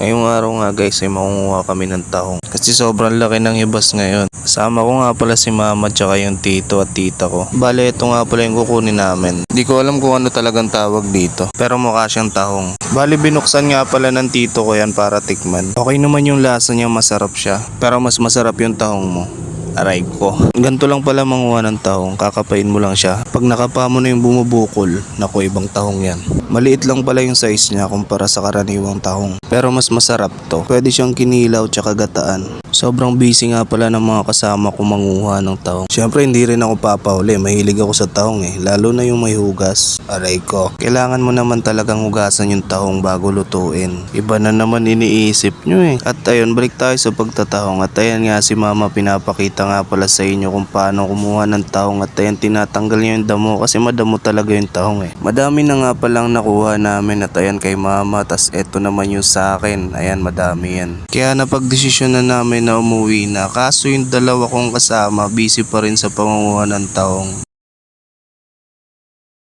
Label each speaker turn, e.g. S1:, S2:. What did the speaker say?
S1: Ngayong araw nga guys ay makunguha kami ng tahong. Kasi sobrang laki ng hibas ngayon. Kasama ko nga pala si mama tsaka yung tito at tita ko. Bale ito nga pala yung kukunin namin. Hindi ko alam kung ano talagang tawag dito. Pero mukha siyang tahong. Bale binuksan nga pala ng tito ko yan para tikman. Okay naman yung lasa niya, masarap siya. Pero mas masarap yung tahong mo. Aray ko. Ganito lang pala manguha ng tahong, kakapain mo lang siya. Pag nakapa mo na yung bumubukol, naku ibang tahong yan. Maliit lang pala yung size niya kumpara sa karaniwang tahong. Pero mas masarap to. Pwede siyang kinilaw tsaka gataan. Sobrang busy nga pala ng mga kasama ko manguha ng tahong. Siyempre hindi rin ako papauli, mahilig ako sa tahong lalo na yung may hugas. Aray ko. Kailangan mo naman talagang hugasan yung tahong bago lutuin. Iba na naman iniisip nyo At ayun, balik tayo sa pagtatahong. At ayan nga si mama pinapakita nga pala sa inyo kung paano kumuha ng tahong. At ayan tinatanggal niya yung damo kasi madamo talaga yung tahong Madami na nga palang nakuha namin at ayan kay mama. Tas eto naman yung sa akin. Ayan madami yan. Kaya napagdesisyon na namin na umuwi na. Kaso yung dalawa kong kasama busy pa rin sa pangunguha ng tahong.